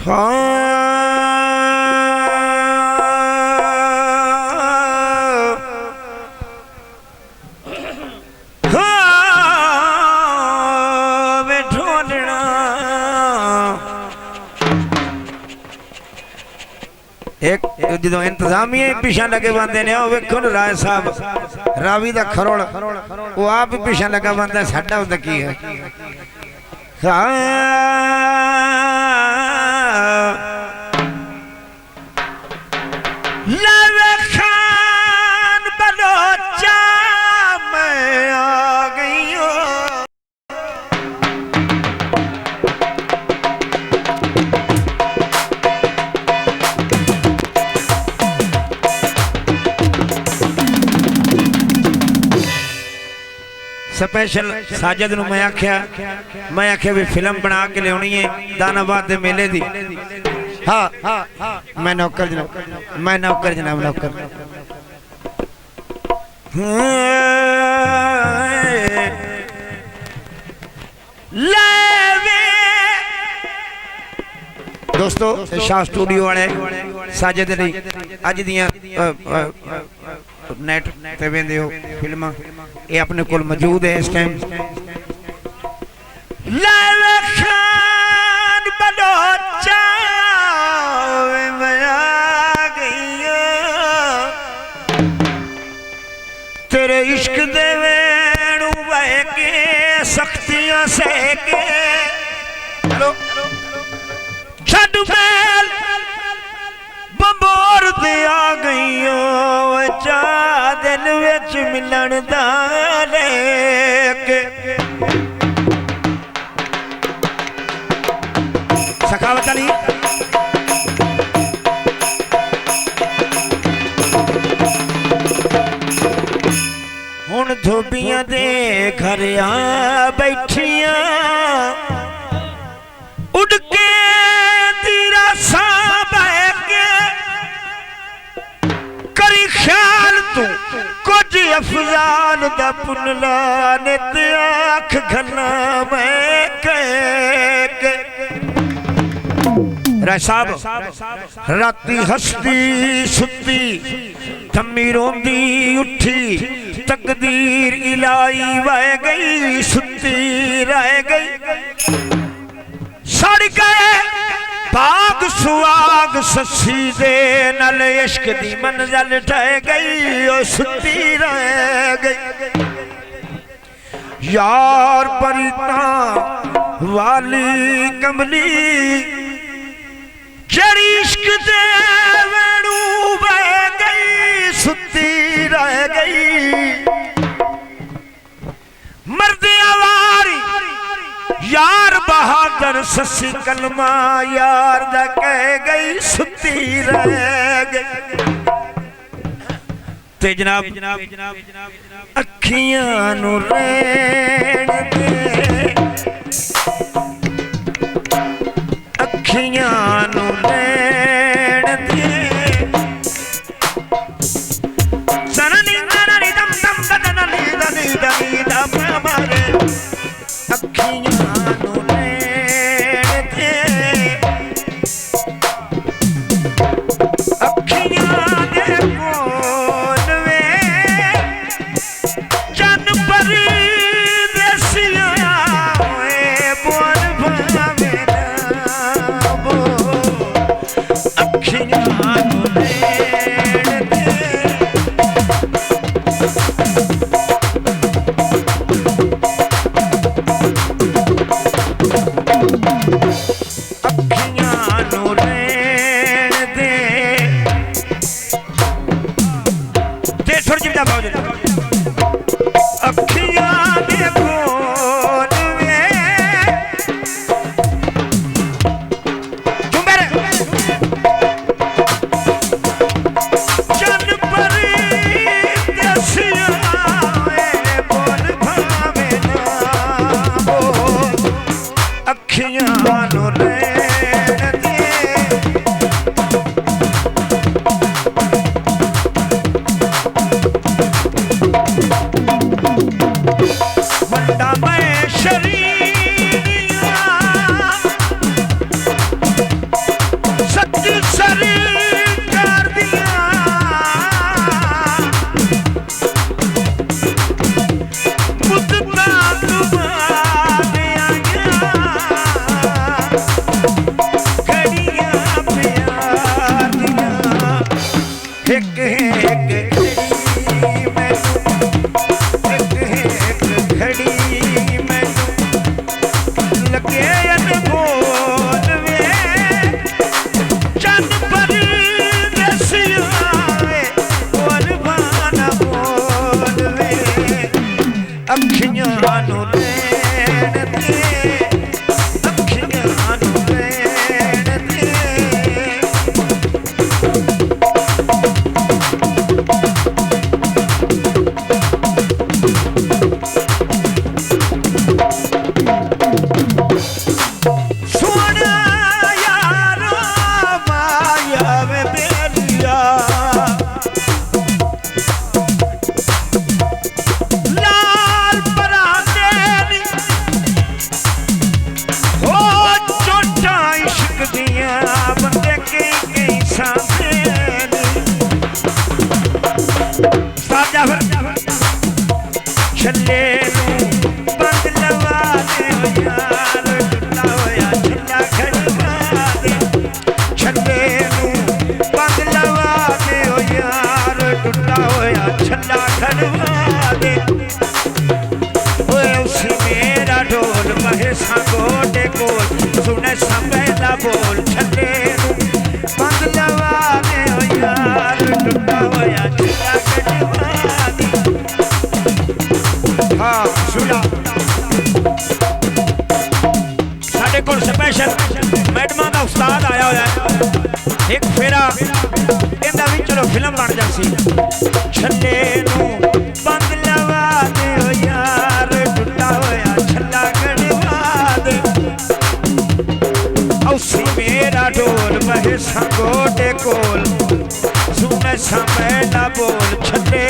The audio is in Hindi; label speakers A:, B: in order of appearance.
A: एक जो इंतजामिया पिछा लगे बंदे ने वेखो राय साहब रावी का खरोड़ वो आप पिछा लगा बंदा साडा उदा की है लवे खान बलोचा मैं आ गई हूँ स्पेशल साजिद नूं मैं आख्या भी फिल्म बना के लियानी है दानाबाद दे मेले दी। हाँ मैं नौकर जनाब नौकर दोस्तों शाह स्टूडियो वाले साजिद ने अज दियां नेट ते वेंदे हो फिल्मां ये अपने कोल मौजूद है इस टाइम। लावे खान बलोचा मैं आ गई तेरे इश्क दे वेणु बह के सख्तियां सह के छड़ मैल बंबोर दे आ गई चा दिल विच मिलन दा लेके सखावत अली हुण धोबियां दे घर आ बैठियां उड़ के तीरा सा करी ख्याल तू कुछ अफजान दा पुनला ने ते आँख घना मैं के राय साहब राती हसदी सुती थम्मी रोंदी उठी तकदीर इलाई वह गई सुती रह गई सड़ गए बाग सुहाग ससी दे नल इश्क दी मंजिल ठह गई और सुती रह गई यार परिता वाली कमली जड़ी इश्क दे वेणु बह गई सुती रह गई मर्द आवारी यार बहादुर ससी कलमा यार दा कह गई सुती रह गई ते जनाब अखियां नू रैण दे अखियां नू रैण दे सननी ननी दम दम दननी दनी दनी दम मारे अखियां नू रैण दे अखियां दे कोल वे चन परी देसिया होए बोल भावे ना बोल घड़ियां प्यार दियां एक एक घड़ी मैनू एक घड़ी मैनू लगे अनमोल वे चंद पर दसिया वे और बाना बोल वे अखियां नू लैण दे अखियां नू लैण दे सोना यारो माया वे बेलिया लाल परांदे नी हो चोटा इश्क दियां बंदे कई सामने साजा छल्ले नू बंद लवा दे यार टुटा होया छल्ला खड़वा दे छल्ले नू बंद लवा दे यार टुटा होया छल्ला खड़वा दे ओए उसी मेरा ढोल बहे सा गोडे कोल सुने सा पहला बोल छल्ले नू बंद लवा दे यार टुटा होया छल्ला खड़वा दे हाँ सुना साढ़े को स्पेशल मैडमा का उस्ताद आया हुआ एक फेरा कहता भी चलो फिल्म बन जासी छल्ले नू बंद लवा दे यार टुटा होया छल्ला गड़वा दे उसी मेरा ढोल बहे सा गोडे कोल सुने सा पहला बोल छल्ले